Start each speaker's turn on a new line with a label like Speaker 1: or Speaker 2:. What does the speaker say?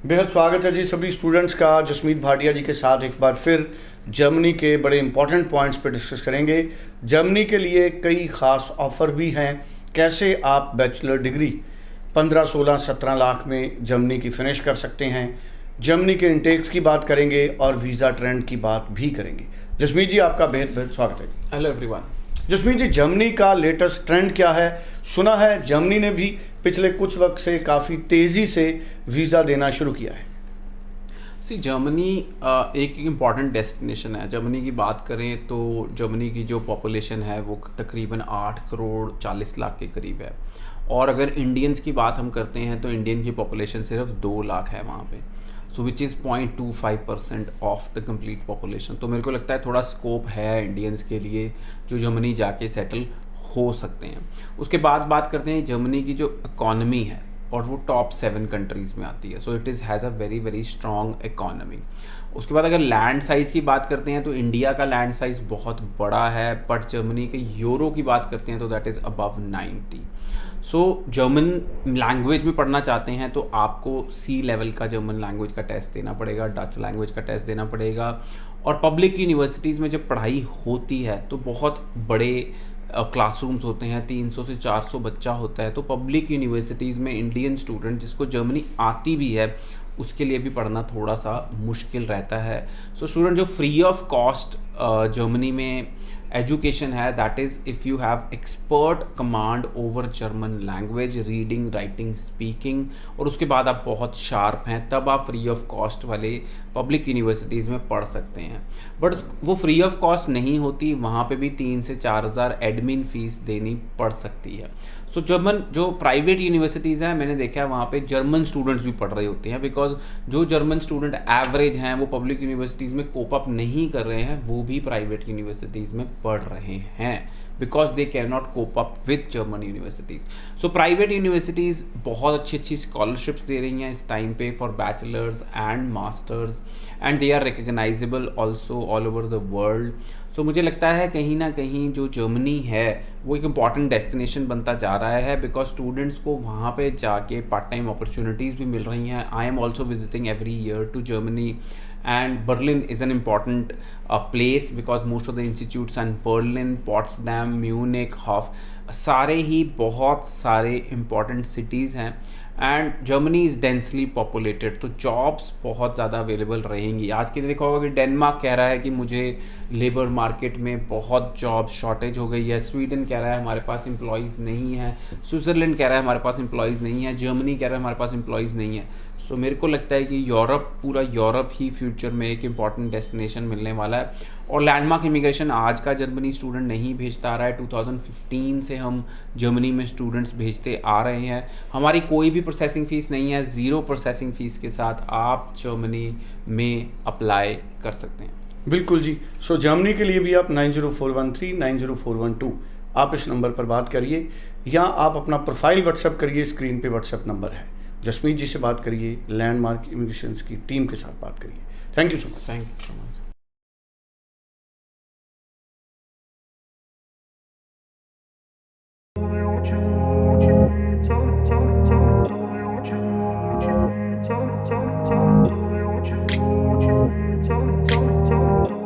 Speaker 1: बेहद स्वागत है जी सभी स्टूडेंट्स का जसमीत भाटिया जी के साथ। एक बार फिर जर्मनी के बड़े इंपॉर्टेंट पॉइंट्स पर डिस्कस करेंगे। जर्मनी के लिए कई ख़ास ऑफ़र भी हैं। कैसे आप बैचलर डिग्री 15, 16, 17 लाख में जर्मनी की फिनिश कर सकते हैं। जर्मनी के इंटेक्स की बात करेंगे और वीज़ा ट्रेंड की बात भी करेंगे। जसमीत जी आपका बेहद स्वागत है।
Speaker 2: Hello everyone.
Speaker 1: Jasmeet ji, Germany का लेटेस्ट ट्रेंड क्या है? सुना है जर्मनी ने भी पिछले कुछ वक्त से काफ़ी तेज़ी से वीज़ा देना शुरू किया है।
Speaker 2: जर्मनी एक इम्पॉर्टेंट डेस्टिनेशन है। जर्मनी की बात करें तो जर्मनी की जो पॉपुलेशन है वो तकरीबन 8 करोड़ 40 लाख के करीब है। और अगर इंडियंस की बात हम करते हैं तो इंडियन की पॉपुलेशन सिर्फ 2 लाख है वहाँ पे। So which is 0.25% of the complete population. तो मेरे को लगता है थोड़ा स्कोप है इंडियंस के लिए जो जर्मनी जाके सेटल हो सकते हैं। उसके बाद बात करते हैं जर्मनी की जो इकॉनमी है और वो टॉप 7 कंट्रीज़ में आती है। So it is has a very very strong economy. उसके बाद अगर लैंड साइज़ की बात करते हैं तो इंडिया का लैंड साइज़ बहुत बड़ा है, बट जर्मनी के यूरो की बात करते हैं तो that is above 90। So German language में पढ़ना चाहते हैं तो आपको सी लेवल का जर्मन लैंग्वेज का टेस्ट देना पड़ेगा, डच लैंग्वेज का टेस्ट देना पड़ेगा। और पब्लिक यूनिवर्सिटीज़ में जब पढ़ाई होती है तो बहुत बड़े क्लासरूम्स होते हैं, 300 से 400 बच्चा होता है। तो पब्लिक यूनिवर्सिटीज़ में इंडियन स्टूडेंट जिसको जर्मनी आती भी है उसके लिए भी पढ़ना थोड़ा सा मुश्किल रहता है। सो स्टूडेंट जो फ्री ऑफ कॉस्ट जर्मनी में एजुकेशन है that is if you have expert command over German language, reading, writing, speaking, और उसके बाद आप बहुत शार्प हैं तब आप फ्री ऑफ कॉस्ट वाले पब्लिक यूनिवर्सिटीज़ में पढ़ सकते हैं। बट वो फ्री ऑफ कॉस्ट नहीं होती, वहाँ पे भी 3 से 4 हज़ार एडमिन फीस देनी पड़ सकती है। सो जर्मन जो प्राइवेट यूनिवर्सिटीज़ हैं मैंने देखा है वहाँ पे जर्मन स्टूडेंट्स भी पढ़ रहे होते हैं, बिकॉज जो जर्मन स्टूडेंट एवरेज हैं वो पब्लिक यूनिवर्सिटीज़ में कोप अप नहीं कर रहे हैं, वो भी प्राइवेट यूनिवर्सिटीज़ में पढ़ रहे हैं because they can not cope up with German universities. So private universities बहुत अच्छी अच्छी स्कॉलरशिप्स दे रही हैं इस टाइम पे for bachelors and masters, and they are recognisable also all over the world. So मुझे लगता है कहीं ना कहीं जो जर्मनी है वो एक इम्पॉर्टेंट डेस्टिनेशन बनता जा रहा है बिकॉज स्टूडेंट्स को वहाँ पे जाके पार्ट टाइम अपॉर्चुनिटीज़ भी मिल रही हैं। I am also visiting every year to Germany and Berlin is an important place because most of the institutes and Berlin, Potsdam, Munich, Hof सारे ही बहुत सारे important cities हैं and Germany is densely populated, तो jobs बहुत ज़्यादा available रहेंगी। आज के दिन देखा होगा कि डेनमार्क कह रहा है कि मुझे लेबर मार्केट में बहुत जॉब शॉर्टेज हो गई है, स्वीडन कह रहा है हमारे पास एम्प्लॉयज़ नहीं है, स्विट्ज़रलैंड कह रहा है हमारे पास एम्प्लॉयज़ नहीं है, जर्मनी कह रहा है हमारे पास एम्प्लॉयज़ नहीं है। सो मेरे को लगता है कि पूरा यूरोप ही फ्यूचर में एक इम्पॉर्टेंट डेस्टिनेशन मिलने वाला है। और लैंडमार्क इमिग्रेशन आज का जर्मनी स्टूडेंट नहीं भेजता आ रहा है, 2015 से हम जर्मनी में स्टूडेंट्स भेजते आ रहे हैं। हमारी कोई भी प्रोसेसिंग फ़ीस नहीं है, 0 प्रोसेसिंग फ़ीस के साथ आप जर्मनी में अप्लाई कर सकते हैं।
Speaker 1: बिल्कुल जी। सो जर्मनी के लिए भी आप 90413 90412 आप इस नंबर पर बात करिए या आप अपना प्रोफाइल व्हाट्सएप करिए, स्क्रीन पे व्हाट्सएप नंबर है। जसमीत जी से बात करिए, लैंडमार्क इमिग्रेशन की टीम के साथ बात करिए। Thank you so much.
Speaker 2: Thank you so much.